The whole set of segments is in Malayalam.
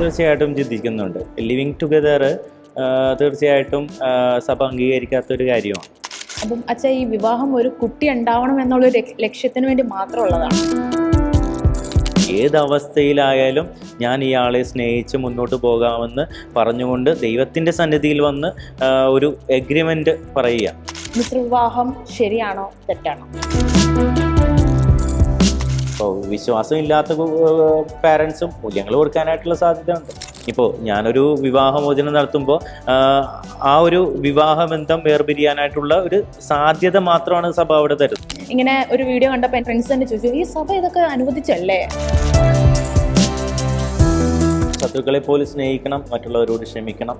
തീർച്ചയായിട്ടും ചിന്തിക്കുന്നുണ്ട്. ലിവിങ് ടുഗദർ തീർച്ചയായിട്ടും സഭ അംഗീകരിക്കാത്തൊരു കാര്യമാണ്. അപ്പം അച്ഛാ, ഈ വിവാഹം ഒരു കുട്ടി ഉണ്ടാവണം എന്നുള്ളൊരു ലക്ഷ്യത്തിന് വേണ്ടി മാത്രമുള്ളതാണ്. ഏതവസ്ഥയിലായാലും ഞാൻ ഇയാളെ സ്നേഹിച്ച് മുന്നോട്ട് പോകാമെന്ന് പറഞ്ഞുകൊണ്ട് ദൈവത്തിൻ്റെ സന്നിധിയിൽ വന്ന് ഒരു എഗ്രിമെൻ്റ് പറയുക. മിശ്രവിവാഹം ശരിയാണോ തെറ്റാണോ? ഇപ്പോൾ വിശ്വാസമില്ലാത്ത പാരൻസും മൂല്യങ്ങൾ കൊടുക്കാനായിട്ടുള്ള സാധ്യത ഉണ്ട്. ഇപ്പോൾ ഞാനൊരു വിവാഹമോചനം നടത്തുമ്പോൾ ആ ഒരു വിവാഹബന്ധം വേർപിരിയാനായിട്ടുള്ള ഒരു സാധ്യത മാത്രമാണ് സഭ അവിടെ തരുന്നത്. ഇങ്ങനെ ഒരു വീഡിയോ കണ്ടപ്പോൾ എൻ്റെ ഫ്രണ്ട്സ് തന്നെ ചോദിച്ചു, ഈ സഭ ഇതൊക്കെ അനുവദിച്ചല്ലേ? ശത്രുക്കളെ പോലും സ്നേഹിക്കണം, മറ്റുള്ളവരോട് ക്ഷമിക്കണം,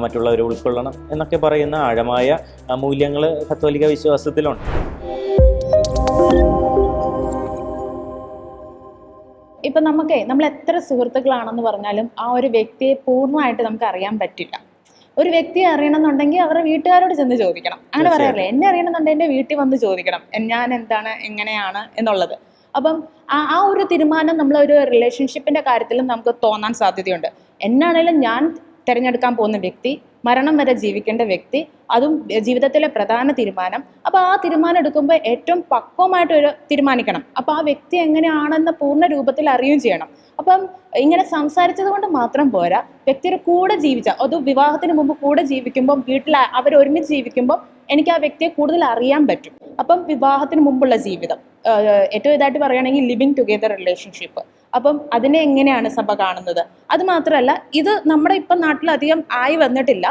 മറ്റുള്ളവരെ ഉൾക്കൊള്ളണം എന്നൊക്കെ പറയുന്ന ആഴമായ മൂല്യങ്ങൾ കത്തോലിക്ക വിശ്വാസത്തിലുണ്ട്. ഇപ്പം നമ്മൾ എത്ര സുഹൃത്തുക്കളാണെന്ന് പറഞ്ഞാലും ആ ഒരു വ്യക്തിയെ പൂർണ്ണമായിട്ട് നമുക്ക് അറിയാൻ പറ്റില്ല. ഒരു വ്യക്തിയെ അറിയണമെന്നുണ്ടെങ്കിൽ അവരുടെ വീട്ടുകാരോട് ചെന്ന് ചോദിക്കണം. അങ്ങനെ പറയാറില്ലേ, എന്നെ അറിയണമെന്നുണ്ടെങ്കിൽ എൻ്റെ വീട്ടിൽ വന്ന് ചോദിക്കണം ഞാൻ എന്താണ് എങ്ങനെയാണ് എന്നുള്ളത്. അപ്പം ആ ഒരു തീരുമാനം നമ്മളൊരു റിലേഷൻഷിപ്പിൻ്റെ കാര്യത്തിലും നമുക്ക് തോന്നാൻ സാധ്യതയുണ്ട്. എന്നാണേലും ഞാൻ തിരഞ്ഞെടുക്കാൻ പോകുന്ന വ്യക്തി, മരണം വരെ ജീവിക്കേണ്ട വ്യക്തി, അതും ജീവിതത്തിലെ പ്രധാന തീരുമാനം. അപ്പോൾ ആ തീരുമാനം എടുക്കുമ്പോൾ ഏറ്റവും പക്വമായിട്ടൊരു തീരുമാനിക്കണം. അപ്പോൾ ആ വ്യക്തി എങ്ങനെയാണെന്ന് പൂർണ്ണ രൂപത്തിൽ അറിയുകയും ചെയ്യണം. അപ്പം ഇങ്ങനെ സംസാരിച്ചത് കൊണ്ട് മാത്രം പോരാ, വ്യക്തിയുടെ കൂടെ അത് വിവാഹത്തിന് മുമ്പ് കൂടെ ജീവിക്കുമ്പം, വീട്ടിൽ അവർ ഒരുമിച്ച് ജീവിക്കുമ്പം എനിക്ക് ആ വ്യക്തിയെ കൂടുതൽ അറിയാൻ പറ്റും. അപ്പം വിവാഹത്തിന് മുമ്പുള്ള ജീവിതം, ഏറ്റവും ഇതായിട്ട് പറയുകയാണെങ്കിൽ ലിവിങ് ടുഗെദർ റിലേഷൻഷിപ്പ്, അപ്പം അതിനെ എങ്ങനെയാണ് സഭ കാണുന്നത്? അത് മാത്രമല്ല, ഇത് നമ്മുടെ ഇപ്പം നാട്ടിലധികം ആയി വന്നിട്ടില്ല,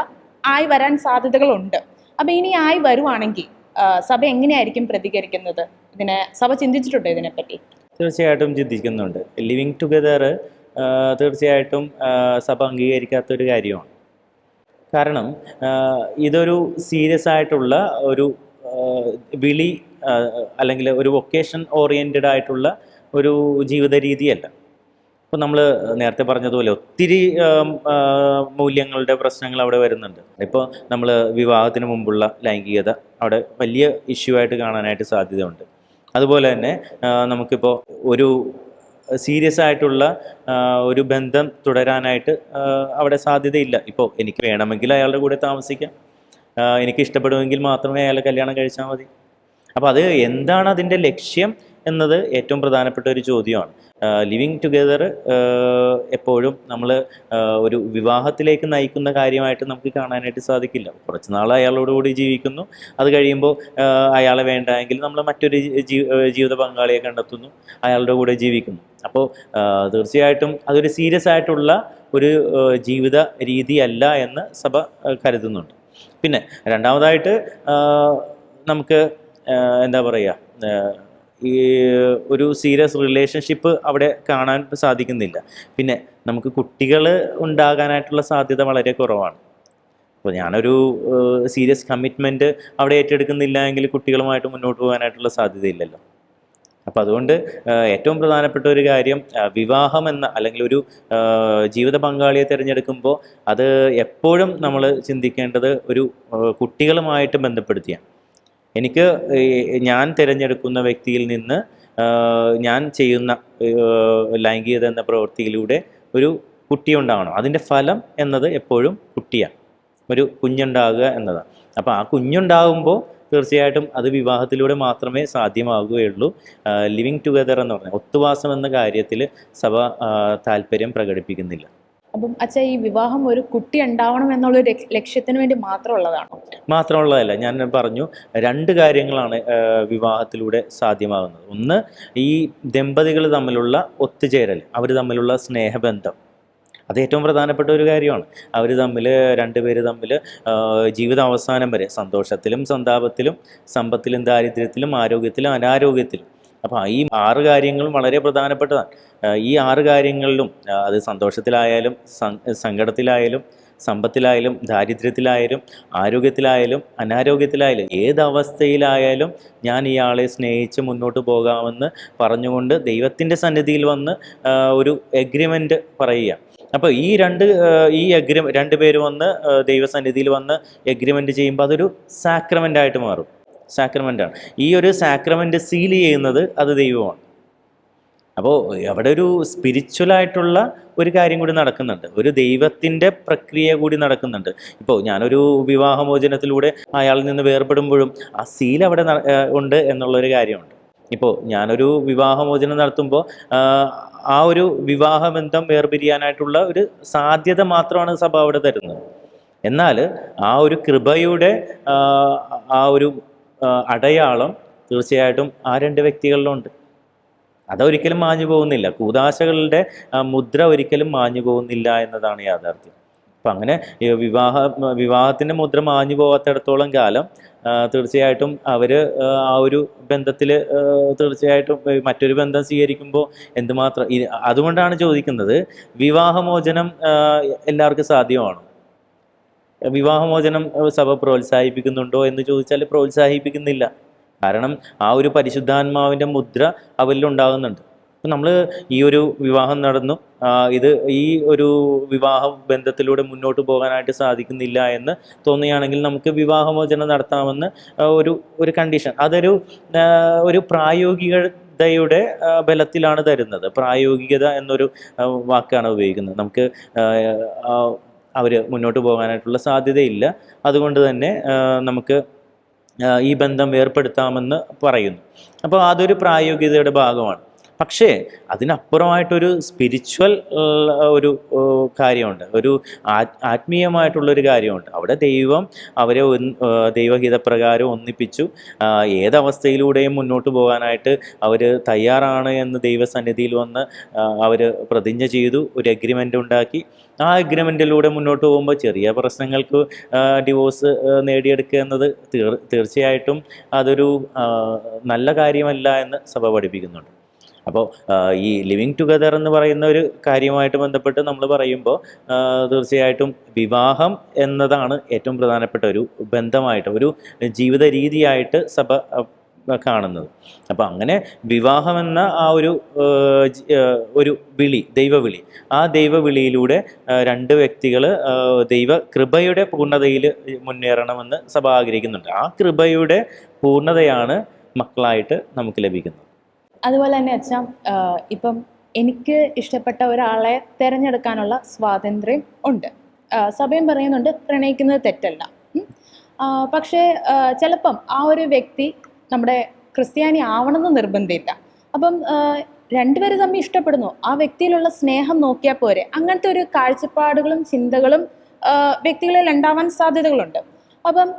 ആയി വരാൻ സാധ്യതകളുണ്ട്. അപ്പം ഇനി ആയി വരുവാണെങ്കിൽ സഭ എങ്ങനെയായിരിക്കും പ്രതികരിക്കുന്നത്? സഭ ചിന്തിച്ചിട്ടുണ്ടോ ഇതിനെപ്പറ്റി? തീർച്ചയായിട്ടും ചിന്തിക്കുന്നുണ്ട്. ലിവിങ് ടുഗദർ തീർച്ചയായിട്ടും സഭ അംഗീകരിക്കാത്തൊരു കാര്യമാണ്. കാരണം ഇതൊരു സീരിയസ് ആയിട്ടുള്ള ഒരു വിളി അല്ലെങ്കിൽ ഒരു വൊക്കേഷൻ ഓറിയൻറ്റഡ് ആയിട്ടുള്ള ഒരു ജീവിത രീതിയല്ല. ഇപ്പോൾ നമ്മൾ നേരത്തെ പറഞ്ഞതുപോലെ ഒത്തിരി മൂല്യങ്ങളുടെ പ്രശ്നങ്ങൾ അവിടെ വരുന്നുണ്ട്. ഇപ്പോൾ നമ്മൾ വിവാഹത്തിന് മുമ്പുള്ള ലൈംഗികത അവിടെ വലിയ ഇഷ്യൂ ആയിട്ട് കാണാനായിട്ട് സാധ്യതയുണ്ട്. അതുപോലെ തന്നെ നമുക്കിപ്പോൾ ഒരു സീരിയസ് ആയിട്ടുള്ള ഒരു ബന്ധം തുടരാനായിട്ട് അവിടെ സാധ്യതയില്ല. ഇപ്പോൾ എനിക്ക് വേണമെങ്കിൽ അയാളുടെ കൂടെ താമസിക്കാം, എനിക്ക് ഇഷ്ടപ്പെടുമെങ്കിൽ മാത്രമേ അയാളെ കല്യാണം കഴിച്ചാൽ മതി. അപ്പോൾ അത് എന്താണ് അതിൻ്റെ ലക്ഷ്യം എന്നത് ഏറ്റവും പ്രധാനപ്പെട്ട ഒരു ചോദ്യമാണ്. ലിവിങ് ടുഗെദർ എപ്പോഴും നമ്മൾ ഒരു വിവാഹത്തിലേക്ക് നയിക്കുന്ന കാര്യമായിട്ട് നമുക്ക് കാണാനായിട്ട് സാധിക്കില്ല. കുറച്ച് നാൾ അയാളോടുകൂടി ജീവിക്കുന്നു, അത് കഴിയുമ്പോൾ അയാളെ വേണ്ടെങ്കിൽ നമ്മൾ മറ്റൊരു ജീവിത പങ്കാളിയെ കണ്ടെത്തുന്നു, അയാളുടെ കൂടെ ജീവിക്കുന്നു. അപ്പോൾ തീർച്ചയായിട്ടും അതൊരു സീരിയസ് ആയിട്ടുള്ള ഒരു ജീവിത രീതിയല്ല എന്ന് സഭ കരുതുന്നുണ്ട്. പിന്നെ രണ്ടാമതായിട്ട് നമുക്ക് എന്താ പറയുക, ഈ ഒരു സീരിയസ് റിലേഷൻഷിപ്പ് അവിടെ കാണാൻ സാധിക്കുന്നില്ല. പിന്നെ നമുക്ക് കുട്ടികൾ ഉണ്ടാകാനായിട്ടുള്ള സാധ്യത വളരെ കുറവാണ്. അപ്പോൾ ഞാനൊരു സീരിയസ് കമ്മിറ്റ്മെൻറ്റ് അവിടെ ഏറ്റെടുക്കുന്നില്ല എങ്കിൽ കുട്ടികളുമായിട്ട് മുന്നോട്ട് പോകാനായിട്ടുള്ള സാധ്യതയില്ലല്ലോ. അപ്പോൾ അതുകൊണ്ട് ഏറ്റവും പ്രധാനപ്പെട്ട ഒരു കാര്യം, വിവാഹം എന്ന അല്ലെങ്കിൽ ഒരു ജീവിത പങ്കാളിയെ തിരഞ്ഞെടുക്കുമ്പോൾ അത് എപ്പോഴും നമ്മൾ ചിന്തിക്കേണ്ടത് ഒരു കുട്ടികളുമായിട്ട് ബന്ധപ്പെടുത്തിയാണ്. ഞാൻ തിരഞ്ഞെടുക്കുന്ന വ്യക്തിയിൽ നിന്ന് ഞാൻ ചെയ്യുന്ന ലൈംഗികത എന്ന പ്രവൃത്തിയിലൂടെ ഒരു കുട്ടി ഉണ്ടാവണം. അതിൻ്റെ ഫലം എന്നത് എപ്പോഴും കുട്ടിയാണ്, ഒരു കുഞ്ഞുണ്ടാകുക എന്നതാണ്. അപ്പോൾ ആ കുഞ്ഞുണ്ടാകുമ്പോൾ തീർച്ചയായിട്ടും അത് വിവാഹത്തിലൂടെ മാത്രമേ സാധ്യമാകുകയുള്ളൂ. ലിവിങ് ടുഗദർ എന്ന് പറഞ്ഞാൽ ഒത്തുവാസം എന്ന കാര്യത്തിൽ സഭ താല്പര്യം പ്രകടിപ്പിക്കുന്നില്ല. അപ്പം അച്ഛാ, ഈ വിവാഹം ഒരു കുട്ടി ഉണ്ടാവണം എന്നുള്ളൊരു ലക്ഷ്യത്തിന് വേണ്ടി മാത്രമുള്ളതാണോ? മാത്രമുള്ളതല്ല, ഞാൻ പറഞ്ഞു, രണ്ട് കാര്യങ്ങളാണ് വിവാഹത്തിലൂടെ സാധ്യമാകുന്നത്. ഒന്ന്, ഈ ദമ്പതികൾ തമ്മിലുള്ള ഒത്തുചേരൽ, അവർ തമ്മിലുള്ള സ്നേഹബന്ധം, അത് ഏറ്റവും പ്രധാനപ്പെട്ട ഒരു കാര്യമാണ്. അവർ തമ്മിൽ, രണ്ടുപേര് തമ്മിൽ ജീവിത അവസാനം വരെ സന്തോഷത്തിലും സന്താപത്തിലും, സമ്പത്തിലും ദാരിദ്ര്യത്തിലും, ആരോഗ്യത്തിലും അനാരോഗ്യത്തിലും. അപ്പോൾ ഈ 6 കാര്യങ്ങളും വളരെ പ്രധാനപ്പെട്ടതാണ്. ഈ 6 കാര്യങ്ങളിലും, അത് സന്തോഷത്തിലായാലും സങ്കടത്തിലായാലും സമ്പത്തിലായാലും ദാരിദ്ര്യത്തിലായാലും ആരോഗ്യത്തിലായാലും അനാരോഗ്യത്തിലായാലും ഏതവസ്ഥയിലായാലും ഞാൻ ഇയാളെ സ്നേഹിച്ച് മുന്നോട്ട് പോകാമെന്ന് പറഞ്ഞുകൊണ്ട് ദൈവത്തിൻ്റെ സന്നിധിയിൽ വന്ന് ഒരു എഗ്രിമെൻ്റ് പറയുക. അപ്പോൾ ഈ രണ്ടുപേര് വന്ന് ദൈവസന്നിധിയിൽ വന്ന് എഗ്രിമെൻ്റ് ചെയ്യുമ്പോൾ അതൊരു സാക്രമെൻ്റായിട്ട് മാറും. സാക്രമെൻ്റാണ്. ഈ ഒരു സാക്രമെൻ്റ് സീൽ ചെയ്യുന്നത് അത് ദൈവമാണ്. അപ്പോൾ അവിടെ ഒരു സ്പിരിച്വലായിട്ടുള്ള ഒരു കാര്യം കൂടി നടക്കുന്നുണ്ട്, ഒരു ദൈവത്തിൻ്റെ പ്രക്രിയ കൂടി നടക്കുന്നുണ്ട്. ഇപ്പോൾ ഞാനൊരു വിവാഹമോചനത്തിലൂടെ അയാളിൽ നിന്ന് വേർപെടുമ്പോഴും ആ സീൽ അവിടെ ഉണ്ട് എന്നുള്ളൊരു കാര്യമുണ്ട്. ഇപ്പോൾ ഞാനൊരു വിവാഹമോചനം നടത്തുമ്പോൾ ആ ഒരു വിവാഹബന്ധം വേർപിരിയാനായിട്ടുള്ള ഒരു സാധ്യത മാത്രമാണ് സഭ അവിടെ തരുന്നത്. എന്നാൽ ആ ഒരു കൃപയുടെ ആ ഒരു അടയാളം തീർച്ചയായിട്ടും ആ രണ്ട് വ്യക്തികളിലുണ്ട്. അതൊരിക്കലും മാഞ്ഞു പോകുന്നില്ല. കൂദാശകളുടെ മുദ്ര ഒരിക്കലും മാഞ്ഞു പോകുന്നില്ല എന്നതാണ് യാഥാർത്ഥ്യം. അപ്പം അങ്ങനെ വിവാഹത്തിൻ്റെ മുദ്ര മാഞ്ഞു പോകാത്തിടത്തോളം കാലം തീർച്ചയായിട്ടും അവർ ആ ഒരു ബന്ധത്തിൽ തീർച്ചയായിട്ടും മറ്റൊരു ബന്ധം സ്വീകരിക്കുമ്പോൾ എന്തുമാത്രം അതുകൊണ്ടാണ് ചോദിക്കുന്നത്, വിവാഹമോചനം എല്ലാവർക്കും സാധ്യമാണോ? വിവാഹമോചനം സഭ പ്രോത്സാഹിപ്പിക്കുന്നുണ്ടോ എന്ന് ചോദിച്ചാൽ പ്രോത്സാഹിപ്പിക്കുന്നില്ല. കാരണം ആ ഒരു പരിശുദ്ധാത്മാവിൻ്റെ മുദ്ര അവരിലുണ്ടാകുന്നുണ്ട്. അപ്പം നമ്മൾ ഈ ഒരു വിവാഹം നടന്നു, ഇത് ഈ ഒരു വിവാഹ ബന്ധത്തിലൂടെ മുന്നോട്ട് പോകാനായിട്ട് സാധിക്കുന്നില്ല എന്ന് തോന്നുകയാണെങ്കിൽ നമുക്ക് വിവാഹമോചനം നടത്താമെന്ന് ഒരു കണ്ടീഷൻ, ഒരു പ്രായോഗികതയുടെ ബലത്തിലാണ് തരുന്നത്. പ്രായോഗികത എന്നൊരു വാക്കാണ് ഉപയോഗിക്കുന്നത്. നമുക്ക് അവർ മുന്നോട്ട് പോകാനായിട്ടുള്ള സാധ്യതയില്ല, അതുകൊണ്ട് തന്നെ നമുക്ക് ഈ ബന്ധം വേർപ്പെടുത്താമെന്ന് പറയുന്നു. അപ്പോൾ അതൊരു പ്രായോഗികതയുടെ ഭാഗമാണ്. പക്ഷേ അതിനപ്പുറമായിട്ടൊരു സ്പിരിച്വൽ ഒരു കാര്യമുണ്ട്, ഒരു ആത്മീയമായിട്ടുള്ളൊരു കാര്യമുണ്ട്. അവിടെ ദൈവം അവരെ ദൈവഹിതപ്രകാരം ഒന്നിപ്പിച്ചു. ഏതവസ്ഥയിലൂടെയും മുന്നോട്ട് പോകാനായിട്ട് അവർ തയ്യാറാണ് എന്ന് ദൈവസന്നിധിയിൽ വന്ന് അവർ പ്രതിജ്ഞ ചെയ്തു, ഒരു എഗ്രിമെൻ്റ് ഉണ്ടാക്കി. ആ എഗ്രിമെൻറ്റിലൂടെ മുന്നോട്ട് പോകുമ്പോൾ ചെറിയ പ്രശ്നങ്ങൾക്ക് ഡിവോഴ്സ് നേടിയെടുക്കുക എന്നത് തീർച്ചയായിട്ടും അതൊരു നല്ല കാര്യമല്ല എന്ന് സഭ പഠിപ്പിക്കുന്നുണ്ട്. അപ്പോൾ ഈ ലിവിങ് ടുഗദർ എന്ന് പറയുന്ന ഒരു കാര്യമായിട്ട് ബന്ധപ്പെട്ട് നമ്മൾ പറയുമ്പോൾ തീർച്ചയായിട്ടും വിവാഹം എന്നതാണ് ഏറ്റവും പ്രധാനപ്പെട്ട ഒരു ബന്ധമായിട്ട്, ഒരു ജീവിത രീതിയായിട്ട് സഭ കാണുന്നത്. അപ്പം അങ്ങനെ വിവാഹമെന്ന ആ ഒരു വിളി, ദൈവവിളി, ആ ദൈവവിളിയിലൂടെ രണ്ട് വ്യക്തികൾ ദൈവകൃപയുടെ പൂർണ്ണതയിൽ മുന്നേറണമെന്ന് സഭ ആഗ്രഹിക്കുന്നുണ്ട്. ആ കൃപയുടെ പൂർണ്ണതയാണ് മക്കളായിട്ട് നമുക്ക് ലഭിക്കുന്നത്. അതുപോലെ തന്നെ അച്ഛാ, ഇപ്പം എനിക്ക് ഇഷ്ടപ്പെട്ട ഒരാളെ തിരഞ്ഞെടുക്കാനുള്ള സ്വാതന്ത്ര്യം ഉണ്ട്. സഭയും പറയുന്നുണ്ട് പ്രണയിക്കുന്നത് തെറ്റല്ല. പക്ഷേ ചിലപ്പം ആ ഒരു വ്യക്തി നമ്മുടെ ക്രിസ്ത്യാനി ആവണമെന്ന് നിർബന്ധമില്ല. അപ്പം രണ്ടുപേരും തമ്മിൽ ഇഷ്ടപ്പെടുന്നു, ആ വ്യക്തിയിലുള്ള സ്നേഹം നോക്കിയാൽ പോരെ. അങ്ങനത്തെ ഒരു കാഴ്ചപ്പാടുകളും ചിന്തകളും വ്യക്തികളിൽ ഉണ്ടാവാൻ സാധ്യതകളുണ്ട്. അപ്പം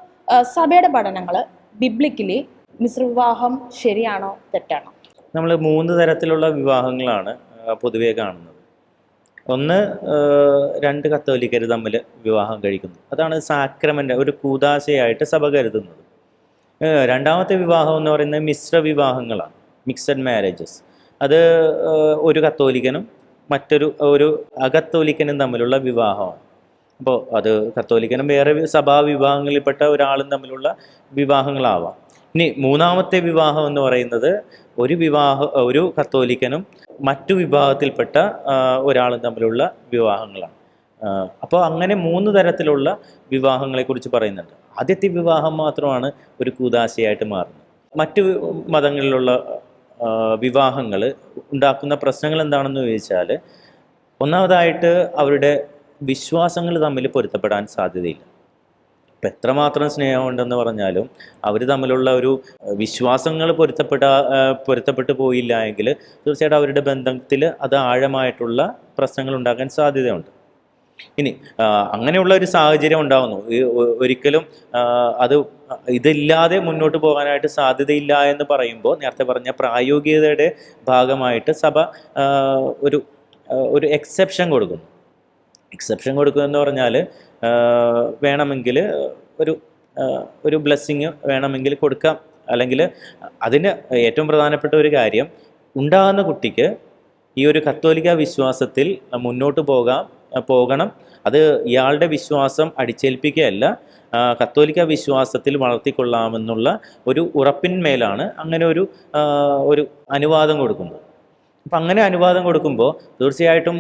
സഭയുടെ പഠനങ്ങൾ ബിബ്ലിക്കലി മിശ്രവിവാഹം ശരിയാണോ തെറ്റാണോ? നമ്മൾ 3 തരത്തിലുള്ള വിവാഹങ്ങളാണ് പൊതുവേ കാണുന്നത്. ഒന്ന്, 2 കത്തോലിക്കർ തമ്മിൽ വിവാഹം കഴിക്കുന്നു, അതാണ് സാക്രമെൻ്റ്, ഒരു കൂദാശയായിട്ട് സഭ കരുതുന്നത്. രണ്ടാമത്തെ വിവാഹം എന്ന് പറയുന്നത് മിശ്ര വിവാഹങ്ങളാണ്, മിക്സഡ് മാരേജസ്. അത് ഒരു കത്തോലിക്കനും ഒരു അകത്തോലിക്കനും തമ്മിലുള്ള വിവാഹമാണ്. അപ്പോൾ അത് കത്തോലിക്കനും വേറെ സഭാവിഭാഗങ്ങളിൽപ്പെട്ട ഒരാളും തമ്മിലുള്ള വിവാഹങ്ങളാവാം. ഇനി മൂന്നാമത്തെ വിവാഹം എന്ന് പറയുന്നത് ഒരു കത്തോലിക്കനും മറ്റു വിഭാഗത്തിൽപ്പെട്ട ഒരാളും തമ്മിലുള്ള വിവാഹങ്ങളാണ്. അപ്പോൾ അങ്ങനെ 3 തരത്തിലുള്ള വിവാഹങ്ങളെക്കുറിച്ച് പറയുന്നുണ്ട്. ആദ്യത്തെ വിവാഹം മാത്രമാണ് ഒരു കൂദാശയായിട്ട് മാറുന്നത്. മറ്റു മതങ്ങളിലുള്ള വിവാഹങ്ങൾ ഉണ്ടാക്കുന്ന പ്രശ്നങ്ങൾ എന്താണെന്ന് ചോദിച്ചാൽ, ഒന്നാമതായിട്ട് അവരുടെ വിശ്വാസങ്ങൾ തമ്മിൽ പൊരുത്തപ്പെടാൻ സാധ്യതയില്ല. ഇപ്പം എത്രമാത്രം സ്നേഹമുണ്ടെന്ന് പറഞ്ഞാലും അവർ തമ്മിലുള്ള ഒരു വിശ്വാസങ്ങൾ പൊരുത്തപ്പെട്ടു പോയില്ല എങ്കിൽ തീർച്ചയായിട്ടും അവരുടെ ബന്ധത്തിൽ അത് ആഴമായിട്ടുള്ള പ്രശ്നങ്ങൾ ഉണ്ടാക്കാൻ സാധ്യതയുണ്ട്. ഇനി അങ്ങനെയുള്ള ഒരു സാഹചര്യം ഉണ്ടാകുന്നു, ഒരിക്കലും ഇതില്ലാതെ മുന്നോട്ട് പോകാനായിട്ട് സാധ്യതയില്ല എന്ന് പറയുമ്പോൾ നേരത്തെ പറഞ്ഞ പ്രായോഗികതയുടെ ഭാഗമായിട്ട് സഭ ഒരു എക്സെപ്ഷൻ കൊടുക്കുന്നു. എക്സെപ്ഷൻ കൊടുക്കുക എന്ന് പറഞ്ഞാൽ വേണമെങ്കിൽ ഒരു ബ്ലെസ്സിങ് വേണമെങ്കിൽ കൊടുക്കാം. അല്ലെങ്കിൽ അതിന് ഏറ്റവും പ്രധാനപ്പെട്ട ഒരു കാര്യം, ഉണ്ടാകുന്ന കുട്ടിക്ക് ഈ ഒരു കത്തോലിക്ക വിശ്വാസത്തിൽ മുന്നോട്ട് പോകണം. അത് ഇയാളുടെ വിശ്വാസം അടിച്ചേൽപ്പിക്കുകയല്ല, കത്തോലിക്ക വിശ്വാസത്തിൽ വളർത്തിക്കൊള്ളാമെന്നുള്ള ഒരു ഉറപ്പിന്മേലാണ് അങ്ങനെ ഒരു അനുവാദം കൊടുക്കുന്നത്. അപ്പം അങ്ങനെ അനുവാദം കൊടുക്കുമ്പോൾ തീർച്ചയായിട്ടും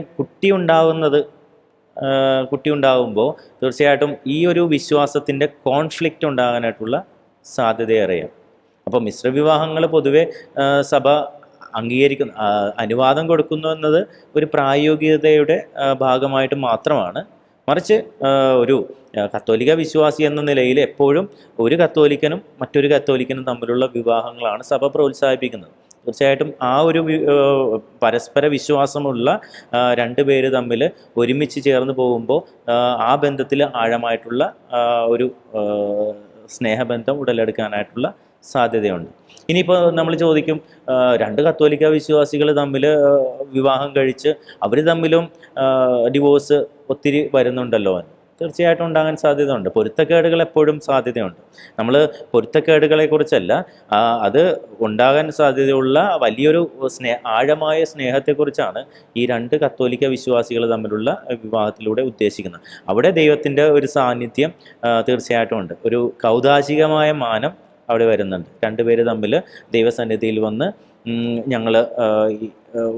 കുട്ടി ഉണ്ടാകുമ്പോൾ തീർച്ചയായിട്ടും ഈ ഒരു വിശ്വാസത്തിൻ്റെ കോൺഫ്ലിക്റ്റ് ഉണ്ടാകാനായിട്ടുള്ള സാധ്യതയേറെയാണ്. അപ്പോൾ മിശ്രവിവാഹങ്ങൾ പൊതുവെ സഭ അനുവാദം കൊടുക്കുന്നു എന്നത് ഒരു പ്രായോഗികതയുടെ ഭാഗമായിട്ട് മാത്രമാണ്. മറിച്ച് ഒരു കത്തോലിക്ക വിശ്വാസി എന്ന നിലയിൽ എപ്പോഴും ഒരു കത്തോലിക്കനും മറ്റൊരു കത്തോലിക്കനും തമ്മിലുള്ള വിവാഹങ്ങളാണ് സഭ പ്രോത്സാഹിപ്പിക്കുന്നത്. തീർച്ചയായിട്ടും ആ ഒരു പരസ്പര വിശ്വാസമുള്ള രണ്ട് പേര് തമ്മിൽ ഒരുമിച്ച് ചേർന്ന് പോകുമ്പോൾ ആ ബന്ധത്തിൽ ആഴമായിട്ടുള്ള ഒരു സ്നേഹബന്ധം ഉടലെടുക്കാനായിട്ടുള്ള സാധ്യതയുണ്ട്. ഇനിയിപ്പോൾ നമ്മൾ ചോദിക്കും, രണ്ട് കത്തോലിക്ക വിശ്വാസികൾ തമ്മിൽ വിവാഹം കഴിച്ച് അവർ തമ്മിലും ഡിവോഴ്സ് ഒത്തിരി വരുന്നുണ്ടല്ലോ എന്ന്. തീർച്ചയായിട്ടും ഉണ്ടാകാൻ സാധ്യതയുണ്ട്. പൊരുത്തക്കേടുകൾ എപ്പോഴും സാധ്യതയുണ്ട്. നമ്മൾ പൊരുത്തക്കേടുകളെക്കുറിച്ചല്ല, അത് ഉണ്ടാകാൻ സാധ്യതയുള്ള വലിയൊരു ആഴമായ സ്നേഹത്തെക്കുറിച്ചാണ് ഈ രണ്ട് കത്തോലിക്ക വിശ്വാസികൾ തമ്മിലുള്ള വിവാഹത്തിലൂടെ ഉദ്ദേശിക്കുന്നത്. അവിടെ ദൈവത്തിൻ്റെ ഒരു സാന്നിധ്യം തീർച്ചയായിട്ടും ഉണ്ട്. ഒരു കൗതാശികമായ മാനം അവിടെ വരുന്നുണ്ട്. രണ്ടുപേര് തമ്മിൽ ദൈവസന്നിധിയിൽ വന്ന് ഞങ്ങൾ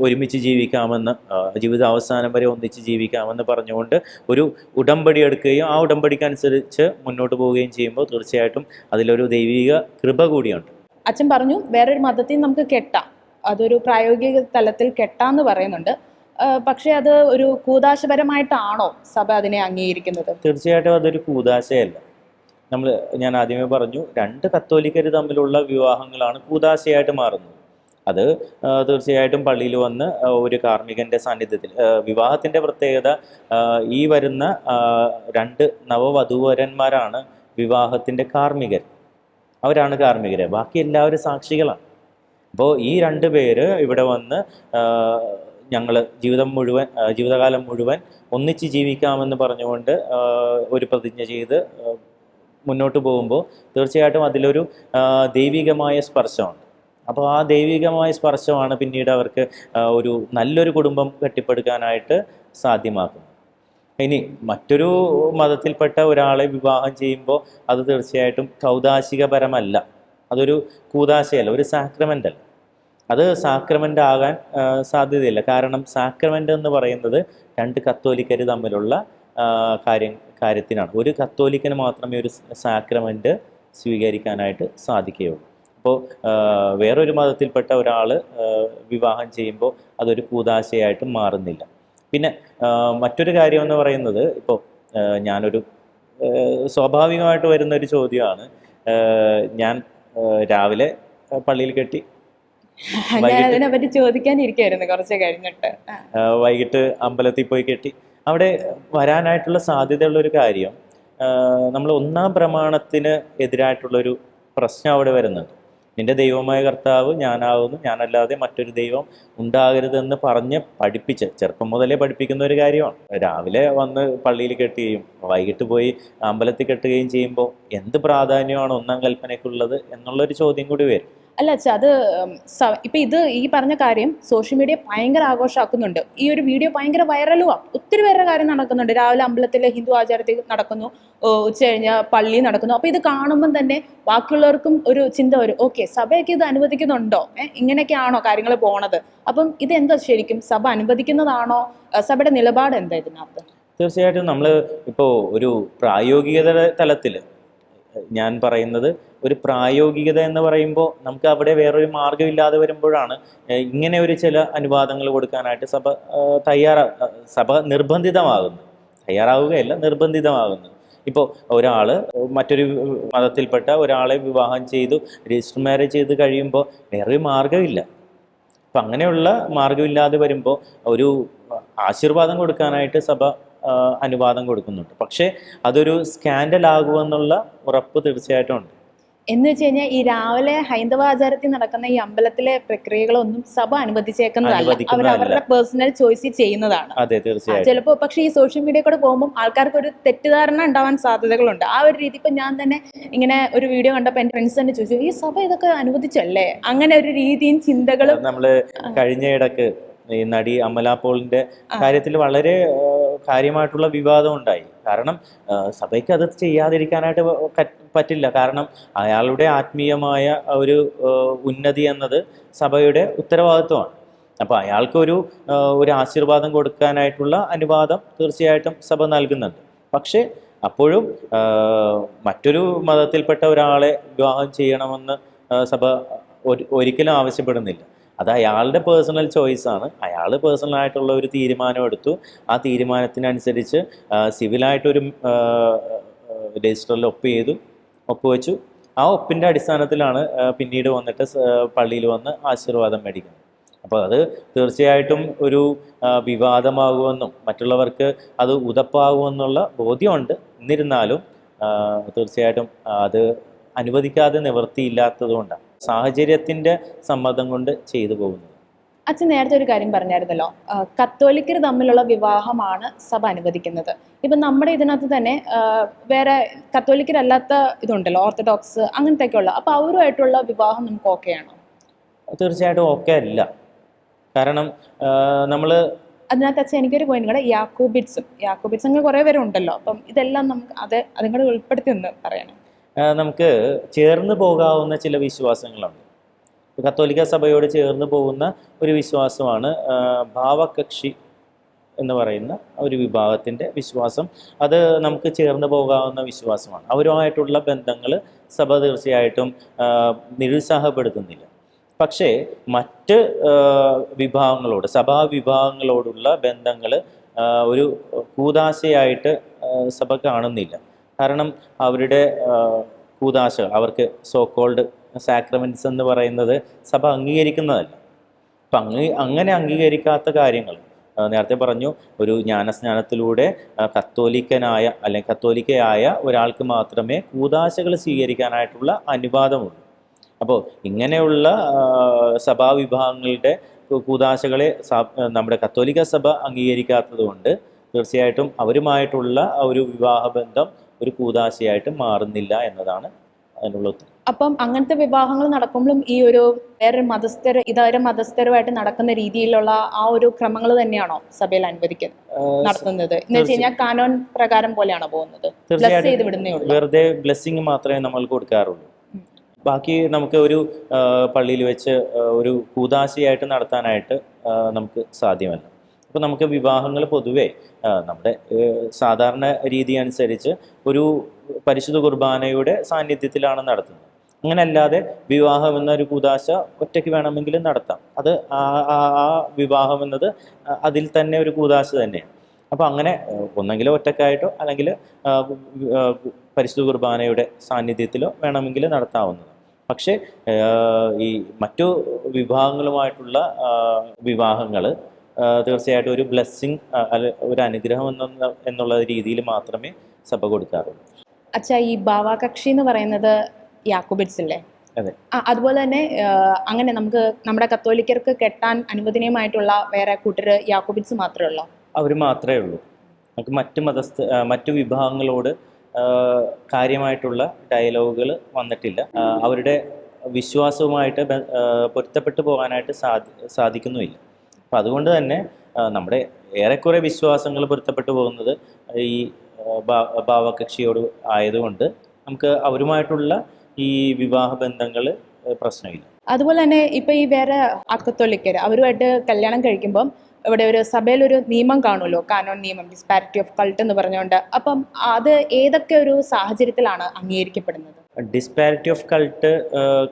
ഒരുമിച്ച് ജീവിക്കാമെന്ന്, ജീവിതാവസാനം വരെ ഒന്നിച്ച് ജീവിക്കാമെന്ന് പറഞ്ഞുകൊണ്ട് ഒരു ഉടമ്പടി എടുക്കുകയും ആ ഉടമ്പടിക്കനുസരിച്ച് മുന്നോട്ട് പോവുകയും ചെയ്യുമ്പോൾ തീർച്ചയായിട്ടും അതിലൊരു ദൈവിക കൃപ കൂടിയുണ്ട്. അച്ഛൻ പറഞ്ഞു വേറൊരു മതത്തിൽ നമുക്ക് കെട്ടാം, അതൊരു പ്രായോഗിക തലത്തിൽ കെട്ടാന്ന് പറയുന്നുണ്ട്. പക്ഷെ അത് ഒരു കൂദാശപരമായിട്ടാണോ സഭ അതിനെ അംഗീകരിക്കുന്നത്? തീർച്ചയായിട്ടും അതൊരു കൂദാശയല്ല. ഞാൻ ആദ്യമേ പറഞ്ഞു, രണ്ട് കത്തോലിക്കർ തമ്മിലുള്ള വിവാഹങ്ങളാണ് കൂദാശയായിട്ട് മാറുന്നത്. അത് തീർച്ചയായിട്ടും പള്ളിയിൽ വന്ന് ഒരു കാർമ്മികൻ്റെ സാന്നിധ്യത്തിൽ, വിവാഹത്തിൻ്റെ പ്രത്യേകത ഈ വരുന്ന രണ്ട് നവവധൂവരന്മാരാണ് വിവാഹത്തിൻ്റെ കാർമ്മികർ. അവരാണ് കാർമ്മികർ, ബാക്കി എല്ലാവരും സാക്ഷികളാണ്. അപ്പോൾ ഈ രണ്ട് പേര് ഇവിടെ വന്ന് ഞങ്ങൾ ജീവിതകാലം മുഴുവൻ ഒന്നിച്ച് ജീവിക്കാമെന്ന് പറഞ്ഞുകൊണ്ട് ഒരു പ്രതിജ്ഞ ചെയ്ത് മുന്നോട്ട് പോകുമ്പോൾ തീർച്ചയായിട്ടും അതിലൊരു ദൈവികമായ സ്പർശമുണ്ട്. അപ്പോൾ ആ ദൈവികമായ സ്പർശമാണ് പിന്നീട് അവർക്ക് ഒരു നല്ലൊരു കുടുംബം കെട്ടിപ്പടുക്കാനായിട്ട് സാധ്യമാക്കുന്നത്. ഇനി മറ്റൊരു മതത്തിൽപ്പെട്ട ഒരാളെ വിവാഹം ചെയ്യുമ്പോൾ അത് തീർച്ചയായിട്ടും കൗദാശികപരമല്ല, അതൊരു കൂദാശയല്ല, ഒരു സാക്രമെൻ്റ് അല്ല. അത് സാക്രമെൻ്റ് ആകാൻ സാധ്യതയില്ല. കാരണം സാക്രമെൻ്റ് എന്ന് പറയുന്നത് രണ്ട് കത്തോലിക്കർ തമ്മിലുള്ള കാര്യത്തിനാണ്. ഒരു കത്തോലിക്കന് മാത്രമേ ഒരു സാക്രമെൻ്റ് സ്വീകരിക്കാനായിട്ട് സാധിക്കുകയുള്ളൂ. അപ്പോൾ വേറൊരു മതത്തിൽപ്പെട്ട ഒരാൾ വിവാഹം ചെയ്യുമ്പോൾ അതൊരു കൂദാശയായിട്ട് മാറുന്നില്ല. പിന്നെ മറ്റൊരു കാര്യം എന്ന് പറയുന്നത്, ഇപ്പോൾ ഞാനൊരു സ്വാഭാവികമായിട്ട് വരുന്നൊരു ചോദ്യമാണ്, ഞാൻ രാവിലെ പള്ളിയിൽ കെട്ടി, അതിനെപ്പറ്റി ചോദിക്കാനിരിക്കായിരുന്നു കുറച്ച് കഴിഞ്ഞിട്ട്, വൈകിട്ട് അമ്പലത്തിൽ പോയി കെട്ടി. അവിടെ വരാനായിട്ടുള്ള സാധ്യതയുള്ളൊരു കാര്യം, നമ്മൾ ഒന്നാം പ്രമാണത്തിന് എതിരായിട്ടുള്ളൊരു പ്രശ്നം അവിടെ വരുന്നുണ്ട്. നിന്റെ ദൈവമായ കർത്താവ് ഞാനാവുന്നു, ഞാനല്ലാതെ മറ്റൊരു ദൈവം ഉണ്ടാകരുതെന്ന് പറഞ്ഞ് പഠിപ്പിച്ച് ചെറുപ്പം മുതലേ പഠിപ്പിക്കുന്ന ഒരു കാര്യമാണ്. രാവിലെ വന്ന് പള്ളിയിൽ കെട്ടുകയും വൈകിട്ട് പോയി അമ്പലത്തിൽ കെട്ടുകയും ചെയ്യുമ്പോൾ എന്ത് പ്രാധാന്യമാണ് ഒന്നാം കൽപ്പനയ്ക്കുള്ളത് എന്നുള്ളൊരു ചോദ്യം കൂടി വരും. അല്ല അച്ഛാ, അത് ഇപ്പം ഈ പറഞ്ഞ കാര്യം സോഷ്യൽ മീഡിയ ഭയങ്കര ആഘോഷമാക്കുന്നുണ്ട്. ഈ ഒരു വീഡിയോ ഭയങ്കര വൈറലുമാണ്. ഒത്തിരി പേരുടെ കാര്യം നടക്കുന്നുണ്ട്. രാവിലെ അമ്പലത്തിലെ ഹിന്ദു ആചാരത്തിൽ നടക്കുന്നു, ഉച്ച കഴിഞ്ഞാൽ പള്ളി നടക്കുന്നു. അപ്പോൾ ഇത് കാണുമ്പം തന്നെ ബാക്കിയുള്ളവർക്കും ഒരു ചിന്ത വരും, ഓക്കെ സഭയൊക്കെ ഇത് അനുവദിക്കുന്നുണ്ടോ, ഇങ്ങനെയൊക്കെയാണോ കാര്യങ്ങൾ പോണത്? അപ്പം ഇതെന്താ ശരിക്കും സഭ അനുവദിക്കുന്നതാണോ? സഭയുടെ നിലപാട് എന്താ ഇതിനകത്ത്? തീർച്ചയായിട്ടും നമ്മൾ ഇപ്പോൾ ഒരു പ്രായോഗികത തലത്തിൽ ഞാൻ പറയുന്നത്, ഒരു പ്രായോഗികത എന്ന് പറയുമ്പോൾ നമുക്ക് അവിടെ വേറൊരു മാർഗ്ഗമില്ലാതെ വരുമ്പോഴാണ് ഇങ്ങനെ ഒരു ചില അനുവാദങ്ങൾ കൊടുക്കാനായിട്ട് സഭ നിർബന്ധിതമാകുന്നത്. ഇപ്പോൾ ഒരാൾ മറ്റൊരു മതത്തിൽപ്പെട്ട ഒരാളെ വിവാഹം ചെയ്തു രജിസ്റ്റർ മാരേജ് ചെയ്ത് കഴിയുമ്പോൾ വേറൊരു മാർഗ്ഗമില്ല. അപ്പം അങ്ങനെയുള്ള മാർഗ്ഗമില്ലാതെ വരുമ്പോൾ ഒരു ആശീർവാദം കൊടുക്കാനായിട്ട് സഭ അനുവാദം കൊടുക്കുന്നുണ്ട്. പക്ഷേ അതൊരു സ്കാൻഡൽ ആകുമെന്നുള്ള ഉറപ്പ് തീർച്ചയായിട്ടും ഉണ്ട്. എന്ന് വെച്ച് കഴിഞ്ഞാൽ ഈ രാവിലെ ഹൈന്ദവ ആചാരത്തിൽ നടക്കുന്ന ഈ അമ്പലത്തിലെ പ്രക്രിയകളൊന്നും സഭ അനുവദിച്ചേക്കുന്നതല്ല, അവരവരുടെ പേഴ്സണൽ ചോയ്സ് ചെയ്യുന്നതാണ്. അതെ, തീർച്ചയായും. ചിലപ്പോൾ പക്ഷേ ഈ സോഷ്യൽ മീഡിയ കൂടെ പോകുമ്പോൾ ആൾക്കാർക്ക് ഒരു തെറ്റിദ്ധാരണ ഉണ്ടാവാൻ സാധ്യതകളുണ്ട്. ആ ഒരു രീതി ഇപ്പം ഞാൻ തന്നെ ഇങ്ങനെ ഒരു വീഡിയോ കണ്ടപ്പോൾ എൻ്റെ ഫ്രണ്ട്സ് തന്നെ ചോദിച്ചു, ഈ സഭ ഇതൊക്കെ അനുവദിച്ചല്ലേ? അങ്ങനെ ഒരു രീതിയും ചിന്തകളും. നമ്മൾ കഴിഞ്ഞ ഇടക്ക് ഈ നടി അമല പോളിന്റെ കാര്യത്തിൽ വളരെ കാര്യമായിട്ടുള്ള വിവാദം ഉണ്ടായി. കാരണം സഭയ്ക്ക് അത് ചെയ്യാതിരിക്കാനായിട്ട് പറ്റില്ല. കാരണം അയാളുടെ ആത്മീയമായ ഒരു ഉന്നതി എന്നത് സഭയുടെ ഉത്തരവാദിത്വമാണ്. അപ്പോൾ അയാൾക്കൊരു ആശീർവാദം കൊടുക്കാനായിട്ടുള്ള അനുവാദം തീർച്ചയായിട്ടും സഭ നൽകുന്നുണ്ട്. പക്ഷേ അപ്പോഴും മറ്റൊരു മതത്തിൽപ്പെട്ട ഒരാളെ വിവാഹം ചെയ്യണമെന്ന് സഭ ഒരിക്കലും ആവശ്യപ്പെടുന്നില്ല. അത് അയാളുടെ പേഴ്സണൽ ചോയ്സാണ്. അയാൾ പേഴ്സണലായിട്ടുള്ള ഒരു തീരുമാനം എടുത്തു. ആ തീരുമാനത്തിനനുസരിച്ച് സിവിലായിട്ടൊരു രജിസ്റ്ററിൽ ഒപ്പുവെച്ചു. ആ ഒപ്പിൻ്റെ അടിസ്ഥാനത്തിലാണ് പിന്നീട് വന്നിട്ട് പള്ളിയിൽ വന്ന് ആശീർവാദം മേടിക്കുന്നത്. അപ്പോൾ അത് തീർച്ചയായിട്ടും ഒരു വിവാദമാകുമെന്നും മറ്റുള്ളവർക്ക് അത് ഉതപ്പാകുമെന്നുള്ള ബോധ്യമുണ്ട്. എന്നിരുന്നാലും തീർച്ചയായിട്ടും അത് അനുവദിക്കാതെ നിവൃത്തിയില്ലാത്തതുകൊണ്ടാണ്, സാഹചര്യത്തിൻ്റെ സമ്മതം കൊണ്ട് ചെയ്തു പോകുന്നത്. അച്ഛൻ നേരത്തെ ഒരു കാര്യം പറഞ്ഞായിരുന്നല്ലോ, കത്തോലിക്കർ തമ്മിലുള്ള വിവാഹമാണ് സഭ അനുവദിക്കുന്നത്. ഇപ്പം നമ്മുടെ ഇതിനകത്ത് തന്നെ വേറെ കത്തോലിക്കരല്ലാത്ത ഇതുണ്ടല്ലോ, ഓർത്തഡോക്സ് അങ്ങനത്തെയൊക്കെ ഉള്ള, അപ്പോൾ അവരുമായിട്ടുള്ള വിവാഹം നമുക്ക് ഓക്കെയാണോ? തീർച്ചയായിട്ടും ഓക്കെ അല്ല. കാരണം നമ്മൾ അതിനകത്ത് അച്ഛൻ എനിക്കൊരു പോയിന്റ് കൂടെ, യാക്കോബിറ്റ്സ് അങ്ങനെ കുറേ പേരുണ്ടല്ലോ. അപ്പം ഇതെല്ലാം നമുക്ക് അതും കൂടെ ഉൾപ്പെടുത്തി ഒന്ന് പറയണം. നമുക്ക് ചേർന്ന് പോകാവുന്ന ചില വിശ്വാസങ്ങളുണ്ട്. കത്തോലിക്ക സഭയോട് ചേർന്ന് പോകുന്ന ഒരു വിശ്വാസമാണ് ഭാവകക്ഷി എന്ന് പറയുന്ന ഒരു വിഭാഗത്തിൻ്റെ വിശ്വാസം. അത് നമുക്ക് ചേർന്ന് പോകാവുന്ന വിശ്വാസമാണ്. അവരുമായിട്ടുള്ള ബന്ധങ്ങൾ സഭ തീർച്ചയായിട്ടും നിരുത്സാഹപ്പെടുത്തുന്നില്ല. പക്ഷേ മറ്റ് വിഭാഗങ്ങളോട്, സഭാവിഭാഗങ്ങളോടുള്ള ബന്ധങ്ങൾ ഒരു കൂദാശയായിട്ട് സഭ കാണുന്നില്ല. കാരണം അവരുടെ കൂദാശ, അവർക്ക് സോക്കോൾഡ് സാക്രമെൻറ്റ്സ് എന്ന് പറയുന്നത് സഭ അംഗീകരിക്കുന്നതല്ല. അപ്പം അങ്ങനെ അംഗീകരിക്കാത്ത കാര്യങ്ങൾ, നേരത്തെ പറഞ്ഞു, ഒരു ജ്ഞാനസ്നാനത്തിലൂടെ കത്തോലിക്കനായ അല്ലെങ്കിൽ കത്തോലിക്കയായ ഒരാൾക്ക് മാത്രമേ കൂദാശകൾ സ്വീകരിക്കാനായിട്ടുള്ള അനുവാദമുള്ളൂ. അപ്പോൾ ഇങ്ങനെയുള്ള സഭാവിഭാഗങ്ങളുടെ കൂദാശകളെ നമ്മുടെ കത്തോലിക്ക സഭ അംഗീകരിക്കാത്തത് കൊണ്ട് തീർച്ചയായിട്ടും അവരുമായിട്ടുള്ള ഒരു വിവാഹബന്ധം ഒരു കൂദാശയായിട്ട് മാറുന്നില്ല എന്നതാണ് അതിനുള്ള ഉത്തരം. അപ്പം അങ്ങനത്തെ വിവാഹങ്ങൾ നടക്കുമ്പോഴും ഈ ഒരു വേറെ ഇതര മതസ്ഥരുമായിട്ട് നടക്കുന്ന രീതിയിലുള്ള ആ ഒരു ക്രമങ്ങൾ തന്നെയാണോ സഭയിൽ നടത്തുന്നത്? എന്ന് വെച്ച് കഴിഞ്ഞാൽ കാനോൻ പ്രകാരം പോലെയാണോ പോകുന്നത്? തീർച്ചയായിട്ടും വെറുതെ ബ്ലെസ്സിങ് മാത്രമേ നമ്മൾ കൊടുക്കാറുള്ളൂ. ബാക്കി നമുക്ക് ഒരു പള്ളിയിൽ വെച്ച് ഒരു കൂദാശയായിട്ട് നടത്താനായിട്ട് നമുക്ക് സാധ്യമല്ല. അപ്പോൾ നമുക്ക് വിവാഹങ്ങൾ പൊതുവെ നമ്മുടെ സാധാരണ രീതി അനുസരിച്ച് ഒരു പരിശുദ്ധ കുർബാനയുടെ സാന്നിധ്യത്തിലാണ് നടത്തുന്നത്. അങ്ങനെയല്ലാതെ വിവാഹം എന്നൊരു കൂദാശ ഒറ്റയ്ക്ക് വേണമെങ്കിലും നടത്താം. അത് ആ വിവാഹം എന്നത് അതിൽ തന്നെ ഒരു കൂദാശ തന്നെയാണ്. അപ്പോൾ അങ്ങനെ ഒന്നെങ്കിലും ഒറ്റക്കായിട്ടോ അല്ലെങ്കിൽ പരിശുദ്ധ കുർബാനയുടെ സാന്നിധ്യത്തിലോ വേണമെങ്കിൽ നടത്താവുന്നതാണ്. പക്ഷേ ഈ മറ്റു വിഭാഗങ്ങളുമായിട്ടുള്ള വിവാഹങ്ങൾ തീർച്ചയായിട്ടും ഒരു ബ്ലെസ്സിങ്, ഒരു അനുഗ്രഹം എന്നുള്ള രീതിയിൽ മാത്രമേ സഭ കൊടുക്കാറുള്ളൂ. അച്ഛാ, ഈ ഭാവകക്ഷി എന്ന് പറയുന്നത് യാക്കോബിറ്റ്സ് അല്ലേ? അതെ. അതുപോലെ തന്നെ അങ്ങനെ നമുക്ക് നമ്മുടെ കത്തോലിക്കർക്ക് കെട്ടാൻ അനുവദനീയമായിട്ടുള്ള വേറെ കൂട്ടർ യാക്കോബിറ്റ്സ് മാത്രമേ ഉള്ളൂ? അവർ മാത്രമേ ഉള്ളൂ. നമുക്ക് മറ്റു വിഭാഗങ്ങളോട് കാര്യമായിട്ടുള്ള ഡയലോഗുകൾ വന്നിട്ടില്ല. അവരുടെ വിശ്വാസവുമായിട്ട് പൊരുത്തപ്പെട്ടു പോകാനായിട്ട് സാധിക്കുന്നുമില്ല. അപ്പം അതുകൊണ്ട് തന്നെ നമ്മുടെ ഏറെക്കുറെ വിശ്വാസങ്ങൾ പൊരുത്തപ്പെട്ടു പോകുന്നത് ഈ ഭാവകക്ഷിയോട് ആയതുകൊണ്ട് നമുക്ക് അവരുമായിട്ടുള്ള ഈ വിവാഹ ബന്ധങ്ങൾ പ്രശ്നമില്ല. അതുപോലെ തന്നെ ഇപ്പം ഈ വേറെ അക്കത്തോലിക്കർ അവരുമായിട്ട് കല്യാണം കഴിക്കുമ്പം ഇവിടെ ഒരു സഭയിലൊരു നിയമം കാണുമല്ലോ, കാനോൻ നിയമം, ഡിസ്പാരിറ്റി ഓഫ് കൾട്ട് എന്ന് പറഞ്ഞുകൊണ്ട്. അപ്പം അത് ഏതൊക്കെ ഒരു സാഹചര്യത്തിലാണ് അംഗീകരിക്കപ്പെടുന്നത്? ഡിസ്പാരിറ്റി ഓഫ് കൾട്ട്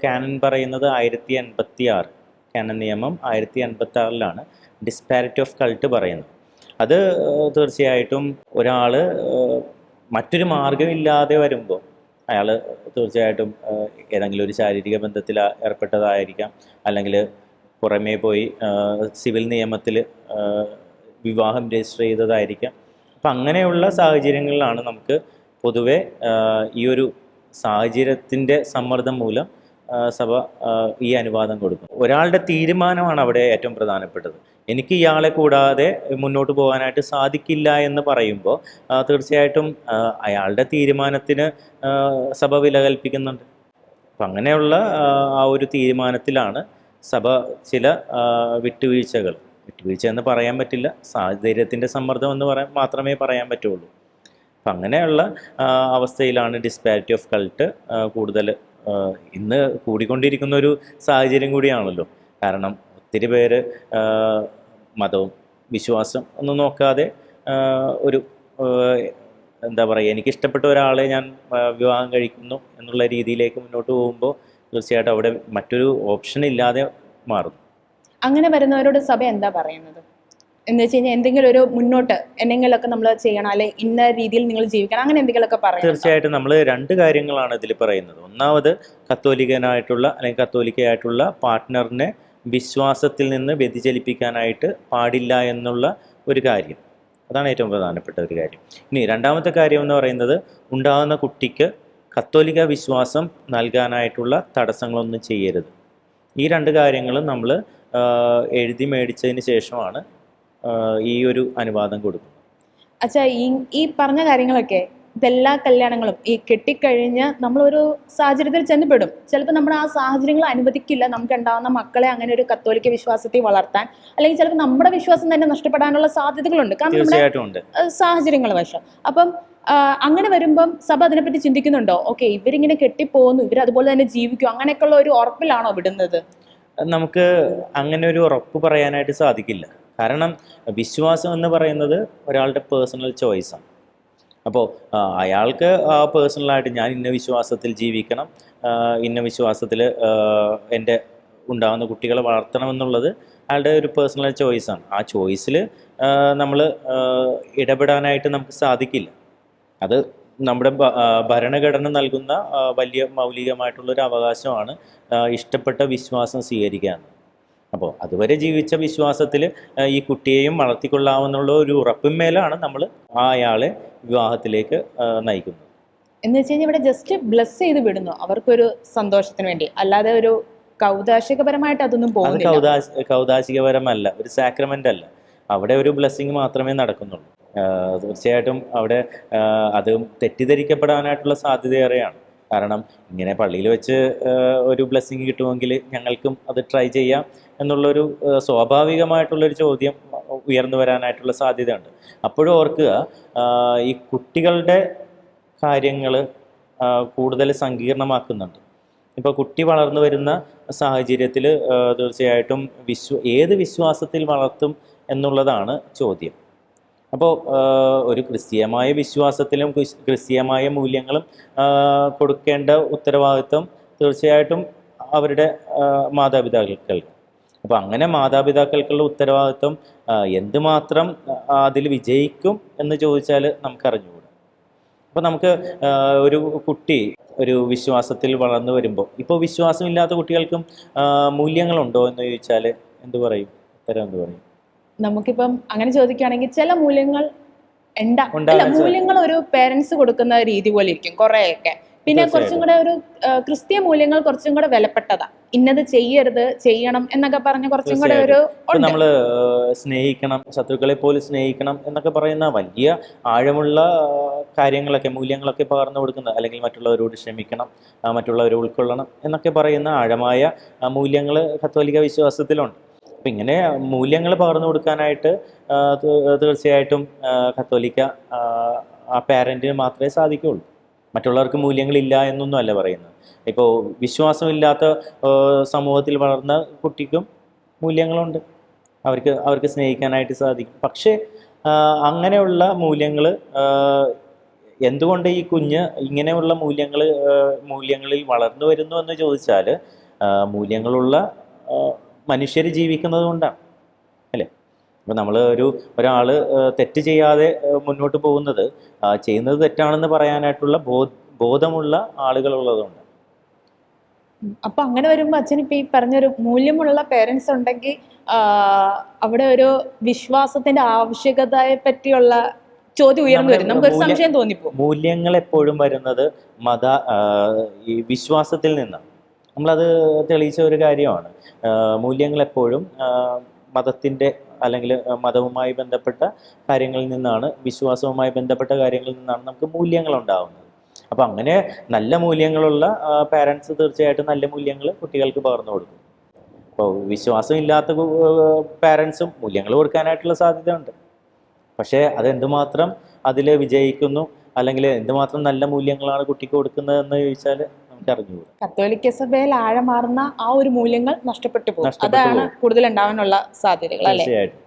കാനൻ പറയുന്നത് 1086, കാനൻ നിയമം 1086 ഡിസ്പാരിറ്റി ഓഫ് കൾട്ട് പറയുന്നത്. അത് തീർച്ചയായിട്ടും ഒരാൾ മറ്റൊരു മാർഗമില്ലാതെ വരുമ്പോൾ അയാൾ തീർച്ചയായിട്ടും ഏതെങ്കിലും ഒരു ശാരീരിക ബന്ധത്തിൽ ഏർപ്പെട്ടതായിരിക്കാം, അല്ലെങ്കിൽ പുറമേ പോയി സിവിൽ നിയമത്തിൽ വിവാഹം രജിസ്റ്റർ ചെയ്തതായിരിക്കാം. അപ്പം അങ്ങനെയുള്ള സാഹചര്യങ്ങളിലാണ് നമുക്ക് പൊതുവെ ഈ ഒരു സാഹചര്യത്തിൻ്റെ സമ്മർദ്ദം മൂലം സഭ ഈ അനുവാദം കൊടുക്കും. ഒരാളുടെ തീരുമാനമാണ് അവിടെ ഏറ്റവും പ്രധാനപ്പെട്ടത്. എനിക്ക് ഇയാളെ കൂടാതെ മുന്നോട്ട് പോകാനായിട്ട് സാധിക്കില്ല എന്ന് പറയുമ്പോൾ തീർച്ചയായിട്ടും അയാളുടെ തീരുമാനത്തിന് സഭ വില കൽപ്പിക്കുന്നുണ്ട്. അപ്പം അങ്ങനെയുള്ള ആ ഒരു തീരുമാനത്തിലാണ് സഭ ചില വിട്ടുവീഴ്ച എന്ന് പറയാൻ പറ്റില്ല, സാഹചര്യത്തിൻ്റെ സമ്മർദ്ദം എന്ന് മാത്രമേ പറയാൻ പറ്റുള്ളൂ. അപ്പം അങ്ങനെയുള്ള അവസ്ഥയിലാണ് ഡിസ്പാരിറ്റി ഓഫ് കൾട്ട് കൂടുതൽ ഇന്ന് കൂടിക്കൊണ്ടിരിക്കുന്ന ഒരു സാഹചര്യം കൂടിയാണല്ലോ. കാരണം ഒത്തിരി പേര് മതവും വിശ്വാസം ഒന്നും നോക്കാതെ ഒരു എന്താ പറയുക, എനിക്കിഷ്ടപ്പെട്ട ഒരാളെ ഞാൻ വിവാഹം കഴിക്കുന്നു എന്നുള്ള രീതിയിലേക്ക് മുന്നോട്ട് പോകുമ്പോൾ തീർച്ചയായിട്ടും അവിടെ മറ്റൊരു ഓപ്ഷൻ ഇല്ലാതെ മാറും. അങ്ങനെ വരുന്നവരോട് സഭ എന്താ പറയുന്നത് എന്ന് വെച്ച് കഴിഞ്ഞാൽ എന്തെങ്കിലും ഒരു മുന്നോട്ട് എന്തെങ്കിലുമൊക്കെ നമ്മൾ ചെയ്യണം, അല്ലെ ഇന്ന രീതിയിൽ നിങ്ങൾ ജീവിക്കണം, അങ്ങനെ എന്തെങ്കിലുമൊക്കെ പറയണം? തീർച്ചയായിട്ടും നമ്മൾ രണ്ട് കാര്യങ്ങളാണ് ഇതിൽ പറയുന്നത്. ഒന്നാമത് കത്തോലിക്കനായിട്ടുള്ള അല്ലെങ്കിൽ കത്തോലിക്കയായിട്ടുള്ള പാർട്ട്ണറിനെ വിശ്വാസത്തിൽ നിന്ന് വ്യതിചലിപ്പിക്കാനായിട്ട് പാടില്ല എന്നുള്ള ഒരു കാര്യം. അതാണ് ഏറ്റവും പ്രധാനപ്പെട്ട ഒരു കാര്യം. ഇനി രണ്ടാമത്തെ കാര്യം എന്ന് പറയുന്നത്, ഉണ്ടാകുന്ന കുട്ടിക്ക് കത്തോലിക്ക വിശ്വാസം നൽകാനായിട്ടുള്ള തടസ്സങ്ങളൊന്നും ചെയ്യരുത്. ഈ രണ്ട് കാര്യങ്ങളും നമ്മൾ എഴുതി മേടിച്ചതിന് ശേഷമാണ് ഈ ഒരു അനുവാദം കൊടുക്കുന്നത്. അച്ഛാ, ഈ പറഞ്ഞ കാര്യങ്ങളൊക്കെ ഇതെല്ലാ കല്യാണങ്ങളും ഈ കെട്ടിക്കഴിഞ്ഞ് നമ്മളൊരു സാഹചര്യത്തിൽ ചെന്നപ്പെടും. ചിലപ്പോൾ നമ്മുടെ ആ സാഹചര്യങ്ങൾ അനുവദിക്കില്ല നമുക്ക് ഉണ്ടാകുന്ന മക്കളെ അങ്ങനെ ഒരു കത്തോലിക്ക വിശ്വാസത്തിൽ വളർത്താൻ, അല്ലെങ്കിൽ ചിലപ്പോൾ നമ്മുടെ വിശ്വാസം തന്നെ നഷ്ടപ്പെടാനുള്ള സാധ്യതകളുണ്ട്, കാരണം നമ്മുടെ സാഹചര്യങ്ങൾ വശം. അപ്പം അങ്ങനെ വരുമ്പം സഭ അതിനെപ്പറ്റി ചിന്തിക്കുന്നുണ്ടോ? ഓക്കെ, ഇവരിങ്ങനെ കെട്ടിപ്പോകുന്നു, ഇവർ അതുപോലെ തന്നെ ജീവിക്കും, അങ്ങനെയൊക്കെയുള്ള ഒരു ഉറപ്പിലാണോ വിടുന്നത്? നമുക്ക് അങ്ങനെ ഒരു ഉറപ്പ് പറയാനായിട്ട് സാധിക്കില്ല. കാരണം വിശ്വാസം എന്ന് പറയുന്നത് ഒരാളുടെ പേഴ്സണൽ ചോയ്സാണ്. അപ്പോൾ അയാൾക്ക് പേഴ്സണലായിട്ട് ഞാൻ ഇന്ന വിശ്വാസത്തിൽ ജീവിക്കണം, ഇന്ന വിശ്വാസത്തിൽ എൻ്റെ ഉണ്ടാകുന്ന കുട്ടികളെ വളർത്തണമെന്നുള്ളത് അയാളുടെ ഒരു പേഴ്സണൽ ചോയ്സാണ്. ആ ചോയ്സിൽ നമ്മൾ ഇടപെടാനായിട്ട് നമുക്ക് സാധിക്കില്ല. അത് നമ്മുടെ ഭരണഘടന നൽകുന്ന വലിയ മൗലികമായിട്ടുള്ളൊരു അവകാശമാണ് ഇഷ്ടപ്പെട്ട വിശ്വാസം സ്വീകരിക്കുക. അപ്പോൾ അതുവരെ ജീവിച്ച വിശ്വാസത്തിൽ ഈ കുട്ടിയെയും വളർത്തിക്കൊള്ളാമെന്നുള്ള ഒരു ഉറപ്പിന്മേലാണ് നമ്മൾ അയാളെ വിവാഹത്തിലേക്ക് നയിക്കുന്നത്. എന്ന് വെച്ച് കഴിഞ്ഞാൽ ഇവിടെ ജസ്റ്റ് ബ്ലെസ് ചെയ്ത് വിടുന്നു അവർക്കൊരു സന്തോഷത്തിന് വേണ്ടി, അല്ലാതെ ഒരു കൗതാശികപരമായിട്ട് അതൊന്നും പോകുന്നില്ല. കൗതാശികപരമല്ല, ഒരു സാക്രമെന്റ് അല്ല. അവിടെ ഒരു ബ്ലെസ്സിങ് മാത്രമേ നടക്കുന്നുള്ളൂ. തീർച്ചയായിട്ടും അവിടെ അത് തെറ്റിദ്ധരിക്കപ്പെടാനായിട്ടുള്ള സാധ്യതയേറെയാണ്. കാരണം ഇങ്ങനെ പള്ളിയിൽ വെച്ച് ഒരു ബ്ലെസ്സിങ് കിട്ടുമെങ്കിൽ ഞങ്ങൾക്കും അത് ട്രൈ ചെയ്യാം എന്നുള്ളൊരു സ്വാഭാവികമായിട്ടുള്ളൊരു ചോദ്യം ഉയർന്നു വരാനായിട്ടുള്ള സാധ്യതയുണ്ട്. അപ്പോഴും ഓർക്കുക, ഈ കുട്ടികളുടെ കാര്യങ്ങൾ കൂടുതൽ സങ്കീർണമാക്കുന്നുണ്ട്. ഇപ്പോൾ കുട്ടി വളർന്നു വരുന്ന സാഹചര്യത്തിൽ തീർച്ചയായിട്ടും ഏത് വിശ്വാസത്തിൽ വളർത്തും എന്നുള്ളതാണ് ചോദ്യം. അപ്പോൾ ഒരു ക്രിസ്തീയമായ വിശ്വാസത്തിലും ക്രിസ്തീയമായ മൂല്യങ്ങളും കൊടുക്കേണ്ട ഉത്തരവാദിത്വം തീർച്ചയായിട്ടും അവരുടെ മാതാപിതാക്കൾക്ക്. അപ്പോൾ അങ്ങനെ മാതാപിതാക്കൾക്കുള്ള ഉത്തരവാദിത്വം എന്തുമാത്രം അതിൽ വിജയിക്കും എന്ന് ചോദിച്ചാൽ നമുക്കറിഞ്ഞുകൂടാ. അപ്പോൾ നമുക്ക് ഒരു കുട്ടി ഒരു വിശ്വാസത്തിൽ വളർന്നു വരുമ്പോൾ, ഇപ്പോൾ വിശ്വാസമില്ലാത്ത കുട്ടികൾക്കും മൂല്യങ്ങളുണ്ടോ എന്ന് ചോദിച്ചാൽ എന്ത് പറയും? ഉത്തരം എന്ത് പറയും? നമുക്കിപ്പം അങ്ങനെ ചോദിക്കുകയാണെങ്കിൽ ചില മൂല്യങ്ങൾ മൂല്യങ്ങൾ ഒരു പേരൻസ് കൊടുക്കുന്ന രീതി പോലെ ഇരിക്കും കുറെയൊക്കെ. പിന്നെ കുറച്ചും കൂടെ ഒരു ക്രിസ്തീയ മൂല്യങ്ങൾ കുറച്ചും കൂടെ വിലപ്പെട്ടതാ. ഇന്നത് ചെയ്യരുത്, ചെയ്യണം എന്നൊക്കെ പറഞ്ഞ കുറച്ചും കൂടെ ഒരു നമ്മള് സ്നേഹിക്കണം, ശത്രുക്കളെ പോലെ സ്നേഹിക്കണം എന്നൊക്കെ പറയുന്ന വലിയ ആഴമുള്ള കാര്യങ്ങളൊക്കെ, മൂല്യങ്ങളൊക്കെ പകർന്നു കൊടുക്കുന്നത്, അല്ലെങ്കിൽ മറ്റുള്ളവരോട് ക്ഷമിക്കണം, മറ്റുള്ളവരെ ഉൾക്കൊള്ളണം എന്നൊക്കെ പറയുന്ന ആഴമായ മൂല്യങ്ങൾ കത്തോലിക്ക വിശ്വാസത്തിലുണ്ട്. അപ്പം ഇങ്ങനെ മൂല്യങ്ങൾ പകർന്നു കൊടുക്കാനായിട്ട് തീർച്ചയായിട്ടും കത്തോലിക്ക ആ പാരൻറ്റിന് മാത്രമേ സാധിക്കുകയുള്ളൂ. മറ്റുള്ളവർക്ക് മൂല്യങ്ങളില്ല എന്നൊന്നും അല്ല പറയുന്നത്. ഇപ്പോൾ വിശ്വാസമില്ലാത്ത സമൂഹത്തിൽ വളർന്ന കുട്ടിക്കും മൂല്യങ്ങളുണ്ട്, അവർക്ക് സ്നേഹിക്കാനായിട്ട് സാധിക്കും. പക്ഷേ അങ്ങനെയുള്ള മൂല്യങ്ങൾ എന്തുകൊണ്ട് ഈ കുഞ്ഞ് ഇങ്ങനെയുള്ള മൂല്യങ്ങളിൽ വളർന്നു വരുന്നു എന്ന് ചോദിച്ചാൽ, മൂല്യങ്ങളുള്ള മനുഷ്യർ ജീവിക്കുന്നത് കൊണ്ടാണ്, അല്ലേ? അപ്പോൾ നമ്മൾ ഒരാൾ തെറ്റ് ചെയ്യാതെ മുന്നോട്ട് പോകുന്നത് ചെയ്യുന്നത് തെറ്റാണെന്ന് പറയാനായിട്ടുള്ള ബോധമുള്ള ആളുകളുള്ളതുകൊണ്ട്. അപ്പൊ അങ്ങനെ വരുമ്പോൾ അച്ഛൻ ഇപ്പൊ ഈ പറഞ്ഞൊരു മൂല്യമുള്ള പേരൻസ് ഉണ്ടെങ്കിൽ അവിടെ ഒരു വിശ്വാസത്തിന്റെ ആവശ്യകതയെ പറ്റിയുള്ള ചോദ്യം ഉയർന്നു വരും, നമുക്കൊരു സംശയം തോന്നിപ്പോകും. മൂല്യങ്ങൾ എപ്പോഴും വരുന്നത് ഈ വിശ്വാസത്തിൽ നിന്നാണ്. നമ്മളത് തെളിയിച്ച ഒരു കാര്യമാണ്. മൂല്യങ്ങൾ എപ്പോഴും മതത്തിൻ്റെ അല്ലെങ്കിൽ മതവുമായി ബന്ധപ്പെട്ട കാര്യങ്ങളിൽ നിന്നാണ്, വിശ്വാസവുമായി ബന്ധപ്പെട്ട കാര്യങ്ങളിൽ നിന്നാണ് നമുക്ക് മൂല്യങ്ങൾ ഉണ്ടാകുന്നത്. അപ്പോൾ അങ്ങനെ നല്ല മൂല്യങ്ങളുള്ള പാരൻസ് തീർച്ചയായിട്ടും നല്ല മൂല്യങ്ങൾ കുട്ടികൾക്ക് പകർന്നു കൊടുക്കും. അപ്പോൾ വിശ്വാസമില്ലാത്ത പാരൻസും മൂല്യങ്ങൾ കൊടുക്കാനായിട്ടുള്ള സാധ്യതയുണ്ട്. പക്ഷേ അതെന്തുമാത്രം അതിൽ വിജയിക്കുന്നു, അല്ലെങ്കിൽ എന്തുമാത്രം നല്ല മൂല്യങ്ങളാണ് കുട്ടിക്ക് കൊടുക്കുന്നത് എന്ന് ചോദിച്ചാൽ നമുക്ക് അറിഞ്ഞുകൂടും. കത്തോലിക്ക സഭയിൽ ആഴമാർന്ന ആ ഒരു മൂല്യങ്ങൾ നഷ്ടപ്പെട്ടു പോകും. അതാണ് കൂടുതൽ ഉണ്ടാവാനുള്ള സാധ്യതകൾ, അല്ലേ? തീർച്ചയായിട്ടും.